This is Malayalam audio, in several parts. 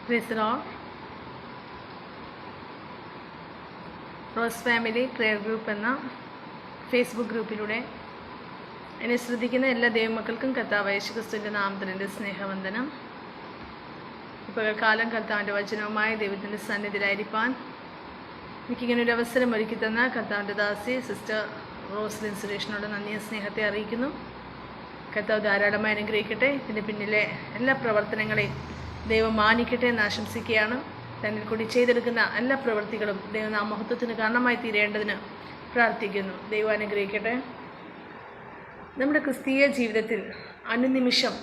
Price lord. Rose family prayer group എന്ന ഫേസ്ബുക്ക് ഗ്രൂപ്പിലൂടെ എന്നെ ശ്രദ്ധിക്കുന്ന എല്ലാ ദൈവമക്കൾക്കും കർത്താവായ യേശുക്രിസ്തുവിൻ്റെ നാമത്തിൽ എൻ്റെ സ്നേഹവന്ദനം. ഇപ്പോൾ കാലം കർത്താവിൻ്റെ വചനവുമായ ദൈവത്തിൻ്റെ സന്നിധിയിലായിരിക്കാൻ എനിക്കിങ്ങനെ ഒരു അവസരം ഒരുക്കി തന്ന കർത്താവിൻ്റെ ദാസി സിസ്റ്റർ റോസ്ലിൻ സുരേഷിനോട് നന്ദിയ സ്നേഹത്തെ അറിയിക്കുന്നു. കർത്താവ് ധാരാളമായി അനുഗ്രഹിക്കട്ടെ. ഇതിൻ്റെ പിന്നിലെ എല്ലാ പ്രവർത്തനങ്ങളെയും ദൈവം മാനിക്കട്ടെ എന്ന് ആശംസിക്കുകയാണ്. തന്നിൽ കൂടി ചെയ്തെടുക്കുന്ന എല്ലാ പ്രവൃത്തികളും ദൈവനാമഹത്വത്തിന് കാരണമായി തീരേണ്ടതിന് പ്രാർത്ഥിക്കുന്നു. ദൈവം അനുഗ്രഹിക്കട്ടെ. നമ്മുടെ ക്രിസ്തീയ ജീവിതത്തിൽ അനുനിമിഷം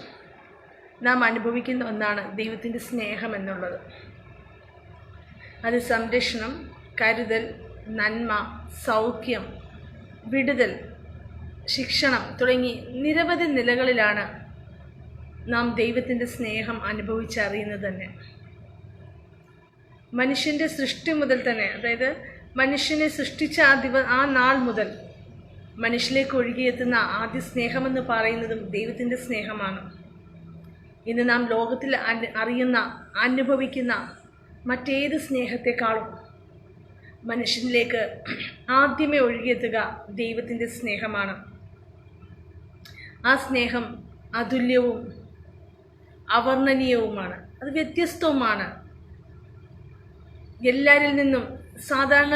നാം അനുഭവിക്കുന്ന ഒന്നാണ് ദൈവത്തിൻ്റെ സ്നേഹം എന്നുള്ളത്. അത് സംരക്ഷണം, കരുതൽ, നന്മ, സൗഖ്യം, വിടുതൽ, ശിക്ഷണം തുടങ്ങി നിരവധി നിലകളിലാണ് നാം ദൈവത്തിൻ്റെ സ്നേഹം അനുഭവിച്ചറിയുന്നത് തന്നെ. മനുഷ്യൻ്റെ സൃഷ്ടി മുതൽ തന്നെ, അതായത് മനുഷ്യനെ സൃഷ്ടിച്ച ആ നാൾ മുതൽ മനുഷ്യലേക്ക് ഒഴുകിയെത്തുന്ന ആദ്യ സ്നേഹമെന്ന് പറയുന്നതും ദൈവത്തിൻ്റെ സ്നേഹമാണ്. ഇന്ന് നാം ലോകത്തിൽ അറിയുന്ന, അനുഭവിക്കുന്ന മറ്റേത് സ്നേഹത്തെക്കാളും മനുഷ്യനിലേക്ക് ആദ്യമേ ഒഴുകിയെത്തുക ദൈവത്തിൻ്റെ സ്നേഹമാണ്. ആ സ്നേഹം അതുല്യവും അവർണ്ണനീയവുമാണ്. അത് വ്യത്യസ്തവുമാണ്. എല്ലാവരിൽ നിന്നും സാധാരണ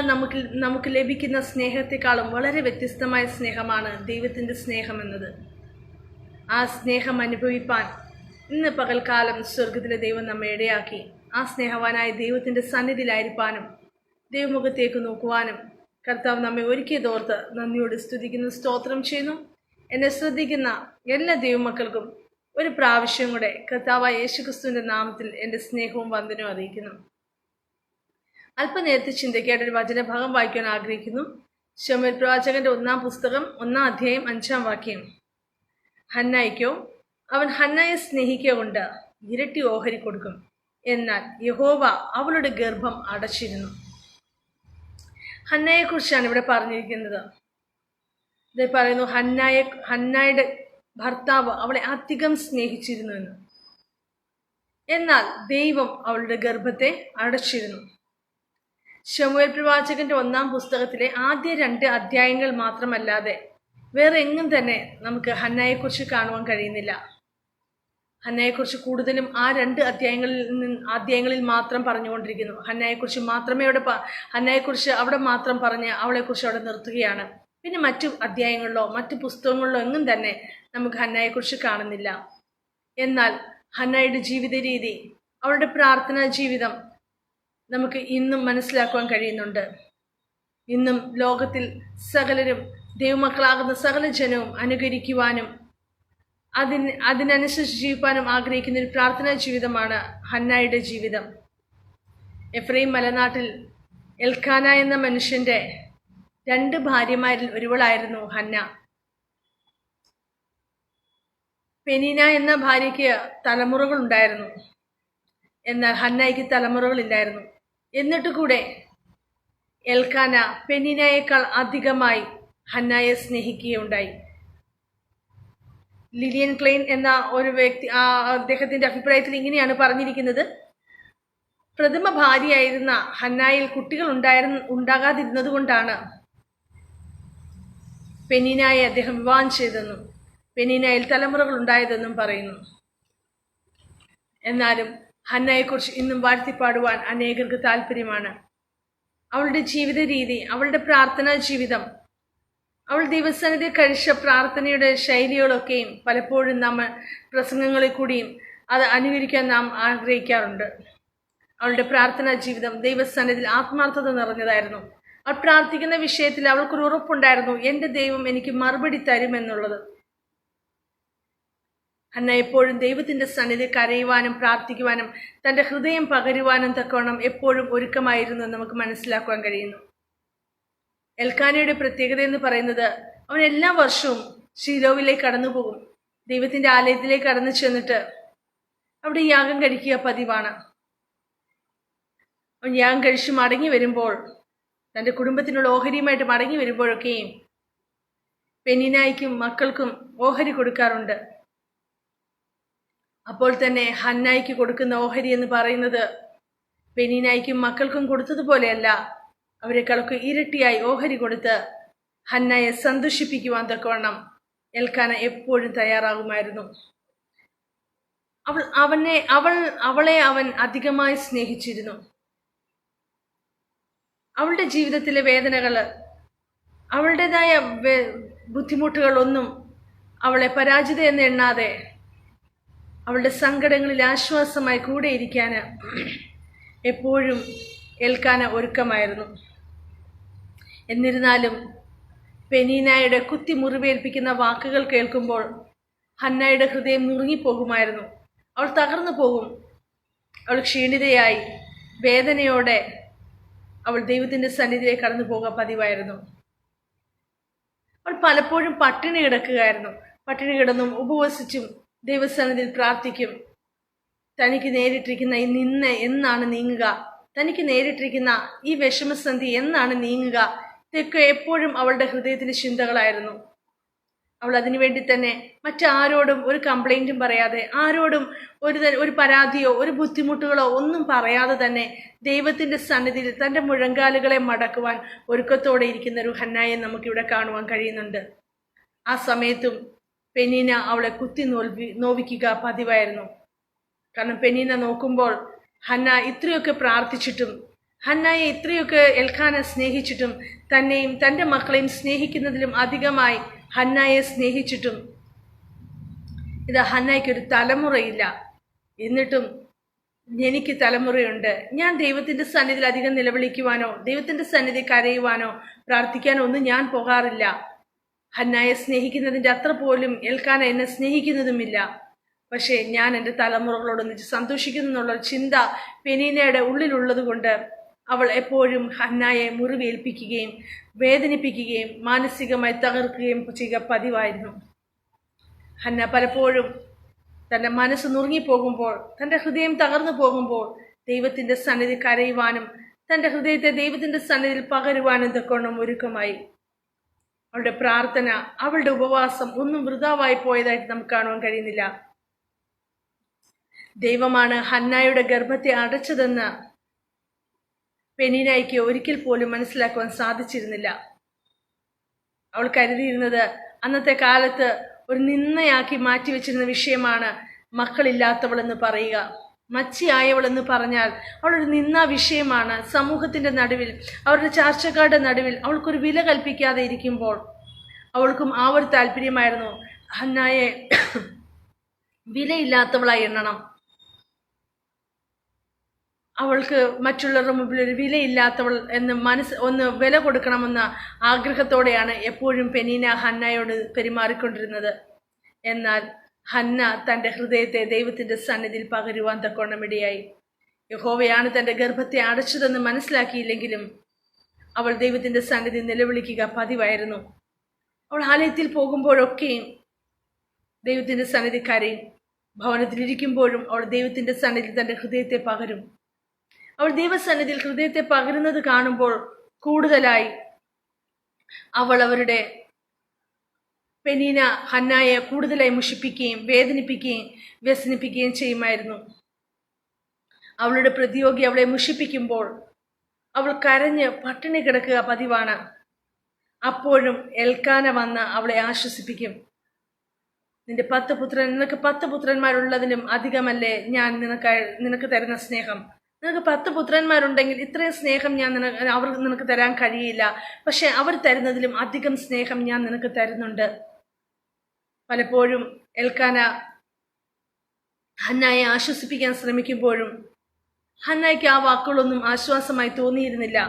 നമുക്ക് ലഭിക്കുന്ന സ്നേഹത്തെക്കാളും വളരെ വ്യത്യസ്തമായ സ്നേഹമാണ് ദൈവത്തിൻ്റെ സ്നേഹം എന്നത്. ആ സ്നേഹം അനുഭവിപ്പാൻ ഇന്ന് പകൽക്കാലം സ്വർഗത്തിലെ ദൈവം നമ്മെ ഇടയാക്കി. ആ സ്നേഹവാനായ ദൈവത്തിൻ്റെ സന്നിധിയിലായിരിക്കാനും ദൈവമുഖത്തേക്ക് നോക്കുവാനും കർത്താവ് നമ്മെ ഒരുക്കിയതോർത്ത് നന്ദിയോട് സ്തുതിക്കുന്നു, സ്തോത്രം ചെയ്യുന്നു. എന്നെ ശ്രദ്ധിക്കുന്ന എല്ലാ ദൈവമക്കൾക്കും ഒരു പ്രാവശ്യം കൂടെ കർത്താവായ യേശുക്രിസ്തുവിൻ്റെ നാമത്തിൽ എൻ്റെ സ്നേഹവും വന്ദനവും അറിയിക്കുന്നു. അല്പനേരത്തെ ചിന്തയ്ക്കായിട്ട് ഒരു വചനഭാഗം വായിക്കാൻ ആഗ്രഹിക്കുന്നു. ശമൂവേൽ പ്രവാചകന്റെ 1-ാം പുസ്തകം 1-ാം അധ്യായം 5-ാം വാക്യം. ഹന്നായിക്കോ, അവൻ ഹന്നായെ സ്നേഹിക്കൊണ്ട് ഇരട്ടി ഓഹരി കൊടുക്കും, എന്നാൽ യഹോവ അവളുടെ ഗർഭം അടച്ചിരുന്നു. ഹന്നയെക്കുറിച്ചാണ് ഇവിടെ പറഞ്ഞിരിക്കുന്നത്. ഇത് പറയുന്നു, ഹന്നായുടെ ഭർത്താവ് അവളെ അധികം സ്നേഹിച്ചിരുന്നു എന്ന്. എന്നാൽ ദൈവം അവളുടെ ഗർഭത്തെ അടച്ചിരുന്നു. ശമൂവേൽ പ്രവാചകന്റെ 1-ാം പുസ്തകത്തിലെ ആദ്യ 2 അധ്യായങ്ങൾ മാത്രമല്ലാതെ വേറെ എങ്ങും തന്നെ നമുക്ക് ഹന്നയെക്കുറിച്ച് കാണുവാൻ കഴിയുന്നില്ല. ഹന്നയെക്കുറിച്ച് കൂടുതലും ആ 2 അധ്യായങ്ങളിൽ മാത്രം പറഞ്ഞുകൊണ്ടിരിക്കുന്നു. ഹന്നയെക്കുറിച്ച് മാത്രമേ ഹന്നയെക്കുറിച്ച് അവിടെ മാത്രം പറഞ്ഞ് അവളെക്കുറിച്ച് അവിടെ നിർത്തുകയാണ്. പിന്നെ മറ്റു അധ്യായങ്ങളിലോ മറ്റു പുസ്തകങ്ങളിലോ എങ്ങും തന്നെ നമുക്ക് ഹന്നയെക്കുറിച്ച് കാണുന്നില്ല. എന്നാൽ ഹന്നയുടെ ജീവിത രീതി, അവളുടെ പ്രാർത്ഥനാ ജീവിതം നമുക്ക് ഇന്നും മനസ്സിലാക്കുവാൻ കഴിയുന്നുണ്ട്. ഇന്നും ലോകത്തിൽ സകലരും, ദൈവമക്കളാകുന്ന സകല ജനവും അനുകരിക്കുവാനും അതിനനുസരിച്ച് ജീവിക്കാനും ആഗ്രഹിക്കുന്ന ഒരു പ്രാർത്ഥനാ ജീവിതമാണ് ഹന്നയുടെ ജീവിതം. എഫ്രൈം മലനാട്ടിൽ എൽക്കാന എന്ന മനുഷ്യന്റെ 2 ഭാര്യമാരിൽ ഒരുവളായിരുന്നു ഹന്ന. പെനീന എന്ന ഭാര്യയ്ക്ക് തലമുറകൾ ഉണ്ടായിരുന്നു, എന്നാൽ ഹന്നയ്ക്ക് തലമുറകളില്ലായിരുന്നു. എന്നിട്ട് കൂടെ എൽക്കാന പെനീനയേക്കാൾ അധികമായി ഹന്നയെ സ്നേഹിക്കുകയുണ്ടായി. ലിലിയൻ ക്ലെയിൻ എന്ന ഒരു വ്യക്തി അദ്ദേഹത്തിന്റെ അഭിപ്രായത്തിൽ ഇങ്ങനെയാണ് പറഞ്ഞിരിക്കുന്നത്: പ്രഥമ ഭാര്യയായിരുന്ന ഹന്നായിൽ കുട്ടികൾ ഉണ്ടാകാതിരുന്നത് കൊണ്ടാണ് പെനീനയെ അദ്ദേഹം വിവാഹം ചെയ്തെന്നും പെനീനയിൽ തലമുറകൾ ഉണ്ടായതെന്നും പറയുന്നു. എന്നാലും ഹന്നയെക്കുറിച്ച് ഇന്നും വാഴ്ത്തിപ്പാടുവാൻ അനേകർക്ക് താല്പര്യമാണ്. അവളുടെ ജീവിത രീതി, അവളുടെ പ്രാർത്ഥനാ ജീവിതം, അവൾ ദൈവസന്നിധി കഴിച്ച പ്രാർത്ഥനയുടെ ശൈലികളൊക്കെയും പലപ്പോഴും നമ്മൾ പ്രസംഗങ്ങളിൽ കൂടിയും അത് അനുകരിക്കാൻ നാം ആഗ്രഹിക്കാറുണ്ട്. അവളുടെ പ്രാർത്ഥനാ ജീവിതം ദൈവസന്നിധിയിൽ ആത്മാർത്ഥത നിറഞ്ഞതായിരുന്നു. അവൾ പ്രാർത്ഥിക്കുന്ന വിഷയത്തിൽ അവൾക്കൊരു ഉറപ്പുണ്ടായിരുന്നു, എൻ്റെ ദൈവം എനിക്ക് മറുപടി തരുമെന്നുള്ളത്. ഹന്ന എപ്പോഴും ദൈവത്തിൻ്റെ സന്നിധി കരയുവാനും പ്രാർത്ഥിക്കുവാനും തൻ്റെ ഹൃദയം പകരുവാനും തക്കവണ്ണം എപ്പോഴും ഒരുക്കമായിരുന്നു എന്ന് നമുക്ക് മനസ്സിലാക്കുവാൻ കഴിയുന്നു. എൽക്കാനയുടെ പ്രത്യേകത എന്ന് പറയുന്നത്, അവൻ എല്ലാ വർഷവും ശീലോവിലേക്ക് കടന്നു പോകും. ദൈവത്തിൻ്റെ ആലയത്തിലേക്ക് കടന്നു ചെന്നിട്ട് അവിടെ യാഗം കഴിക്കുക പതിവാണ്. അവൻ യാഗം കഴിച്ച് മടങ്ങി വരുമ്പോൾ, തൻ്റെ കുടുംബത്തിനുള്ള ഓഹരിയുമായിട്ട് മടങ്ങി വരുമ്പോഴൊക്കെയും പെനീനായ്ക്കും മക്കൾക്കും ഓഹരി കൊടുക്കാറുണ്ട്. അപ്പോൾ തന്നെ ഹന്നായിക്ക് കൊടുക്കുന്ന ഓഹരി എന്ന് പറയുന്നത് പെനീനായിക്കും മക്കൾക്കും കൊടുത്തതുപോലെയല്ല. അവരെക്കാളൊക്കെ ഇരട്ടിയായി ഓഹരി കൊടുത്ത് ഹന്നായെ സന്തോഷിപ്പിക്കുവാൻ തക്കവണ്ണം എൽക്കാന എപ്പോഴും തയ്യാറാകുമായിരുന്നു. അവളെ അവൻ അധികമായി സ്നേഹിച്ചിരുന്നു. അവളുടെ ജീവിതത്തിലെ വേദനകൾ, അവളുടേതായ ബുദ്ധിമുട്ടുകളൊന്നും അവളെ പരാജിത എന്ന് എണ്ണാതെ അവളുടെ സങ്കടങ്ങളിൽ ആശ്വാസമായി കൂടെ ഇരിക്കാൻ എപ്പോഴും എൽക്കാന ഒരുക്കമായിരുന്നു. എന്നിരുന്നാലും പെനീനായുടെ കുത്തി മുറിവേൽപ്പിക്കുന്ന വാക്കുകൾ കേൾക്കുമ്പോൾ ഹന്നായുടെ ഹൃദയം നുറുങ്ങിപ്പോകുമായിരുന്നു. അവൾ തകർന്നു പോകും. അവൾ ക്ഷീണിതയായി വേദനയോടെ അവൾ ദൈവത്തിൻ്റെ സന്നിധിയിലേക്ക് കടന്നു പോകുക പതിവായിരുന്നു. അവൾ പലപ്പോഴും പട്ടിണി കിടക്കുകയായിരുന്നു. പട്ടിണി കിടന്നും ഉപവസിച്ചും ദൈവസന്നിധിയിൽ പ്രാർത്ഥിക്കും. തനിക്ക് നേരിട്ടിരിക്കുന്ന ഈ നിന്ന എന്നാണ് നീങ്ങുക, തനിക്ക് നേരിട്ടിരിക്കുന്ന ഈ വിഷമസന്ധി എന്നാണ് നീങ്ങുക, ഇതൊക്കെ എപ്പോഴും അവളുടെ ഹൃദയത്തിലെ ചിന്തകളായിരുന്നു. അവൾ അതിനുവേണ്ടി തന്നെ മറ്റാരോടും ഒരു കംപ്ലൈൻറ്റും പറയാതെ, ആരോടും ഒരു പരാതിയോ ഒരു ബുദ്ധിമുട്ടുകളോ ഒന്നും പറയാതെ തന്നെ ദൈവത്തിൻ്റെ സന്നിധിയിൽ തൻ്റെ മുഴങ്കാലുകളെ മടക്കുവാൻ ഒരുക്കത്തോടെ ഇരിക്കുന്ന ഒരു ഹന്നായെ നമുക്കിവിടെ കാണുവാൻ കഴിയുന്നുണ്ട്. ആ സമയത്തും പെനീന അവളെ കുത്തി നോവിക്കുക പതിവായിരുന്നു. കാരണം പെനീന നോക്കുമ്പോൾ ഹന്ന ഇത്രയൊക്കെ പ്രാർത്ഥിച്ചിട്ടും, ഹന്നായെ ഇത്രയൊക്കെ എൽക്കാന സ്നേഹിച്ചിട്ടും, തന്നെയും തൻ്റെ മക്കളെയും സ്നേഹിക്കുന്നതിലും അധികമായി ഹന്നായെ സ്നേഹിച്ചിട്ടും ഇത് ഹന്നായ്ക്കൊരു തലമുറയില്ല. എന്നിട്ടും എനിക്ക് തലമുറയുണ്ട്, ഞാൻ ദൈവത്തിൻ്റെ സന്നിധിയിൽ അധികം നിലവിളിക്കുവാനോ ദൈവത്തിൻ്റെ സന്നിധി കരയുവാനോ പ്രാർത്ഥിക്കാനോ ഒന്നും ഞാൻ പോകാറില്ല. ഹന്നായെ സ്നേഹിക്കുന്നതിൻ്റെ അത്ര പോലും എൽക്കാന എന്നെ സ്നേഹിക്കുന്നതുമില്ല. പക്ഷേ ഞാൻ എൻ്റെ തലമുറകളോടൊന്നിച്ച് സന്തോഷിക്കുന്നു എന്നുള്ള ചിന്ത പെനീനയുടെ ഉള്ളിലുള്ളത് കൊണ്ട് അവൾ എപ്പോഴും ഹന്നായെ മുറിവേൽപ്പിക്കുകയും വേദനിപ്പിക്കുകയും മാനസികമായി തകർക്കുകയും ചെയ്യുക പതിവായിരുന്നു. ഹന്ന പലപ്പോഴും തൻ്റെ മനസ്സ് നുറുങ്ങിപ്പോകുമ്പോൾ, തൻ്റെ ഹൃദയം തകർന്നു പോകുമ്പോൾ ദൈവത്തിൻ്റെ സന്നിധി കരയുവാനും തൻ്റെ ഹൃദയത്തെ ദൈവത്തിൻ്റെ സന്നിധിയിൽ പകരുവാനും ഇതൊക്കെ ഒരുക്കമായി. അവളുടെ പ്രാർത്ഥന, അവളുടെ ഉപവാസം ഒന്നും വൃഥാവായി പോയതായിട്ട് നമുക്ക് കാണുവാൻ കഴിയുന്നില്ല. ദൈവമാണ് ഹന്നായുടെ ഗർഭത്തെ അടച്ചതെന്ന് പെനീനായ്ക്ക് ഒരിക്കൽ പോലും മനസ്സിലാക്കുവാൻ സാധിച്ചിരുന്നില്ല. അവൾ കരുതിയിരുന്നത് അന്നത്തെ കാലത്ത് ഒരു നിന്ദയാക്കി മാറ്റിവെച്ചിരുന്ന വിഷയമാണ് മക്കളില്ലാത്തവൾ എന്ന് പറയുക. മച്ചിയായവൾ എന്ന് പറഞ്ഞാൽ അവളൊരു നിന്ന വിഷയമാണ്. സമൂഹത്തിൻ്റെ നടുവിൽ, അവരുടെ ചാർച്ചക്കാരുടെ നടുവിൽ അവൾക്കൊരു വില കൽപ്പിക്കാതെ ഇരിക്കുമ്പോൾ അവൾക്കും ആ ഒരു താല്പര്യമായിരുന്നു ഹന്നായെ വിലയില്ലാത്തവളായി എണ്ണണം. അവൾക്ക് മറ്റുള്ളവരുടെ മുമ്പിൽ ഒരു വിലയില്ലാത്തവൾ എന്ന് ഒന്ന് വില കൊടുക്കണമെന്ന ആഗ്രഹത്തോടെയാണ് എപ്പോഴും പെനീന ഹന്നായോട് പെരുമാറിക്കൊണ്ടിരുന്നത്. എന്നാൽ ഹന്ന തൻ്റെ ഹൃദയത്തെ ദൈവത്തിൻ്റെ സന്നിധിയിൽ പകരുവാൻ തക്കോണമിടയായി. യഹോവയാണ് തൻ്റെ ഗർഭത്തെ അടച്ചതെന്ന് മനസ്സിലാക്കിയില്ലെങ്കിലും അവൾ ദൈവത്തിൻ്റെ സന്നിധി നിലവിളിക്കുക പതിവായിരുന്നു. അവൾ ആലയത്തിൽ പോകുമ്പോഴൊക്കെയും ദൈവത്തിൻ്റെ സന്നിധി കരയും. ഭവനത്തിലിരിക്കുമ്പോഴും അവൾ ദൈവത്തിൻ്റെ സന്നിധിയിൽ തൻ്റെ ഹൃദയത്തെ പകരും. അവൾ ദൈവസന്നിധിയിൽ ഹൃദയത്തെ പകരുന്നത് കാണുമ്പോൾ കൂടുതലായി അവൾ അവരുടെ പെനീന ഹന്നായെ കൂടുതലായി മുഷിപ്പിക്കുകയും വേദനിപ്പിക്കുകയും വ്യസനിപ്പിക്കുകയും ചെയ്യുമായിരുന്നു. അവളുടെ പ്രതിയോഗി അവളെ മുഷിപ്പിക്കുമ്പോൾ അവൾ കരഞ്ഞ് പട്ടിണി കിടക്കുക പതിവാണ്. അപ്പോഴും എൽക്കാന വന്ന് അവളെ ആശ്വസിപ്പിക്കും. നിനക്ക് 10 പുത്രന്മാരുള്ളതിലും അധികമല്ലേ ഞാൻ നിനക്ക് തരുന്ന സ്നേഹം. നിനക്ക് 10 പുത്രന്മാരുണ്ടെങ്കിൽ ഇത്രയും സ്നേഹം അവർക്ക് നിനക്ക് തരാൻ കഴിയില്ല. പക്ഷെ അവർ തരുന്നതിലും അധികം സ്നേഹം ഞാൻ നിനക്ക് തരുന്നുണ്ട്. പലപ്പോഴും എൽക്കാന ഹന്നായെ ആശ്വസിപ്പിക്കാൻ ശ്രമിക്കുമ്പോഴും ഹന്നായ്ക്ക് ആ വാക്കുകളൊന്നും ആശ്വാസമായി തോന്നിയിരുന്നില്ല.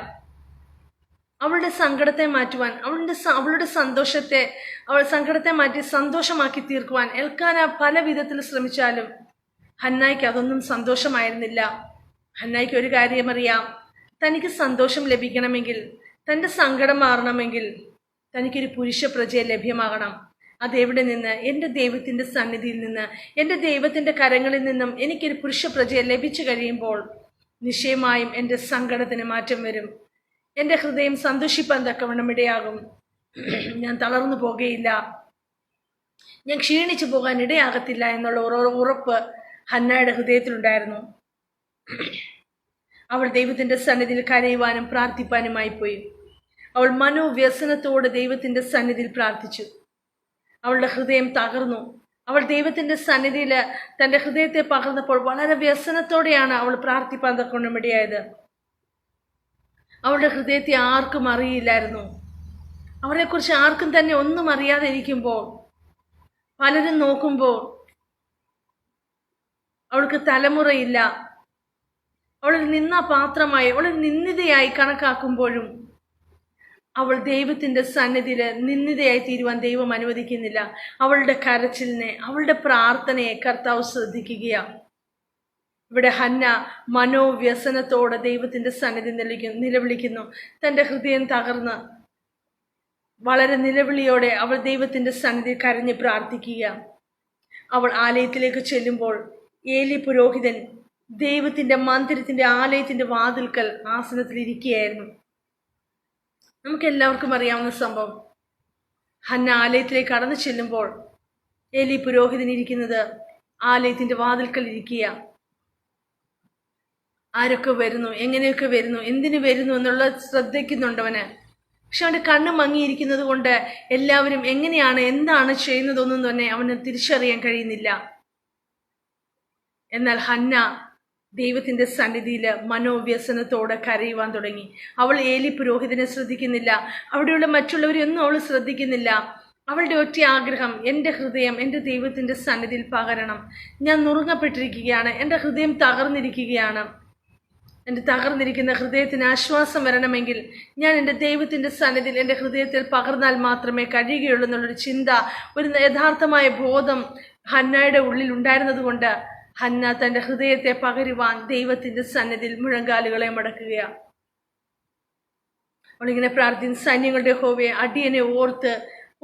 അവളുടെ സങ്കടത്തെ മാറ്റുവാൻ, അവളുടെ സങ്കടത്തെ മാറ്റി സന്തോഷമാക്കി തീർക്കുവാൻ എൽക്കാന പല വിധത്തിൽ ശ്രമിച്ചാലും ഹന്നായ്ക്ക് അതൊന്നും സന്തോഷമായിരുന്നില്ല. ഹന്നായ്ക്ക് ഒരു കാര്യം അറിയാം, തനിക്ക് സന്തോഷം ലഭിക്കണമെങ്കിൽ, തൻ്റെ സങ്കടം മാറണമെങ്കിൽ തനിക്കൊരു പുരുഷ പ്രജയെ ലഭ്യമാകണം. അതെവിടെ നിന്ന്? എൻ്റെ ദൈവത്തിൻ്റെ സന്നിധിയിൽ നിന്ന്, എൻ്റെ ദൈവത്തിൻ്റെ കരങ്ങളിൽ നിന്നും എനിക്കൊരു പുരുഷ പ്രജയെ ലഭിച്ചു കഴിയുമ്പോൾ നിശ്ചയമായും എൻ്റെ സങ്കടത്തിന് മാറ്റം വരും. എൻ്റെ ഹൃദയം സന്തോഷിപ്പാൻ തക്കവണ്ണം ഇടയാകും. ഞാൻ തളർന്നു പോകുകയില്ല, ഞാൻ ക്ഷീണിച്ചു പോകാൻ ഇടയാകത്തില്ല എന്നുള്ള ഉറപ്പ് ഹന്നയുടെ ഹൃദയത്തിലുണ്ടായിരുന്നു. അവൾ ദൈവത്തിന്റെ സന്നിധിയിൽ കരയുവാനും പ്രാർത്ഥിപ്പാനുമായി പോയി. അവൾ മനോവ്യസനത്തോടെ ദൈവത്തിന്റെ സന്നിധിയിൽ പ്രാർത്ഥിച്ചു. അവളുടെ ഹൃദയം തകർന്നു. അവൾ ദൈവത്തിന്റെ സന്നിധിയിൽ തന്റെ ഹൃദയത്തെ പകർന്നപ്പോൾ വളരെ വ്യസനത്തോടെയാണ് അവൾ പ്രാർത്ഥിപ്പാൻ തക്കൊണ്ടിടയായത്. അവളുടെ ഹൃദയത്തെ ആർക്കും അറിയില്ലായിരുന്നു. അവളെക്കുറിച്ച് ആർക്കും തന്നെ ഒന്നും അറിയാതെ ഇരിക്കുമ്പോൾ, പലരും നോക്കുമ്പോൾ അവൾക്ക് തലമുറയില്ല, അവൾ നിന്ന പാത്രമായി, അവൾ നിന്ദിതയായി കണക്കാക്കുമ്പോഴും അവൾ ദൈവത്തിന്റെ സന്നിധിയിൽ നിന്ദിതയായി തീരുവാൻ ദൈവം അനുവദിക്കുന്നില്ല. അവളുടെ കരച്ചിലിനെ, അവളുടെ പ്രാർത്ഥനയെ കർത്താവ് ശ്രദ്ധിക്കുകയാണ്. ഇവിടെ ഹന്ന മനോവ്യസനത്തോടെ ദൈവത്തിന്റെ സന്നിധി നിലവിളിക്കുന്നു. തന്റെ ഹൃദയം തകർന്ന് വളരെ നിലവിളിയോടെ അവൾ ദൈവത്തിന്റെ സന്നിധി കരഞ്ഞ് പ്രാർത്ഥിക്കുക. അവൾ ആലയത്തിലേക്ക് ചെല്ലുമ്പോൾ ഏലി പുരോഹിതൻ ദൈവത്തിന്റെ മന്ദിരത്തിന്റെ ആലയത്തിന്റെ വാതിൽക്കൽ ആസനത്തിൽ ഇരിക്കുകയായിരുന്നു. നമുക്ക് എല്ലാവർക്കും അറിയാവുന്ന സംഭവം. ഹന്ന ആലയത്തിലേക്ക് കടന്നു ചെല്ലുമ്പോൾ ഏലി പുരോഹിതൻ ഇരിക്കുന്നത് ആലയത്തിന്റെ വാതിൽക്കൽ ഇരിക്കുക. ആരൊക്കെ വരുന്നു, എങ്ങനെയൊക്കെ വരുന്നു, എന്തിനു വരുന്നു എന്നുള്ള ശ്രദ്ധിക്കുന്നുണ്ടവന്. പക്ഷെ അവന്റെ കണ്ണ് മങ്ങിയിരിക്കുന്നത് കൊണ്ട് എല്ലാവരും എങ്ങനെയാണ്, എന്താണ് ചെയ്യുന്നതൊന്നും തന്നെ അവന് തിരിച്ചറിയാൻ കഴിയുന്നില്ല. എന്നാൽ ഹന്ന ദൈവത്തിന്റെ സന്നിധിയിൽ മനോവ്യസനത്തോടെ കരയുവാൻ തുടങ്ങി. അവൾ ഏലി പുരോഹിതനെ ശ്രദ്ധിക്കുന്നില്ല, അവിടെയുള്ള മറ്റുള്ളവരെയൊന്നും അവൾ ശ്രദ്ധിക്കുന്നില്ല. അവളുടെ ഒറ്റ ആഗ്രഹം, എൻ്റെ ഹൃദയം എൻ്റെ ദൈവത്തിന്റെ സന്നിധിയിൽ പകരണം. ഞാൻ നുറുങ്ങപ്പെട്ടിരിക്കുകയാണ്, എൻ്റെ ഹൃദയം തകർന്നിരിക്കുകയാണ്. എൻ്റെ തകർന്നിരിക്കുന്ന ഹൃദയത്തിന് ആശ്വാസം വരണമെങ്കിൽ ഞാൻ എൻ്റെ ദൈവത്തിന്റെ സന്നിധിയിൽ എൻ്റെ ഹൃദയത്തിൽ പകർന്നാൽ മാത്രമേ കഴിയുകയുള്ളൂ എന്നുള്ളൊരു ചിന്ത, ഒരു യഥാർത്ഥമായ ബോധം ഹന്നയുടെ ഉള്ളിൽ ഉണ്ടായിരുന്നത് കൊണ്ട് ഹന്ന തന്റെ ഹൃദയത്തെ പകരുവാൻ ദൈവത്തിന്റെ സന്നിധിയിൽ മുഴങ്കാലുകളെ മടക്കുകയാണ്. അവളിങ്ങനെ പ്രാർത്ഥിക്കുന്നു, സൈന്യങ്ങളുടെ യഹോവേ, അടിയനെ ഓർത്ത്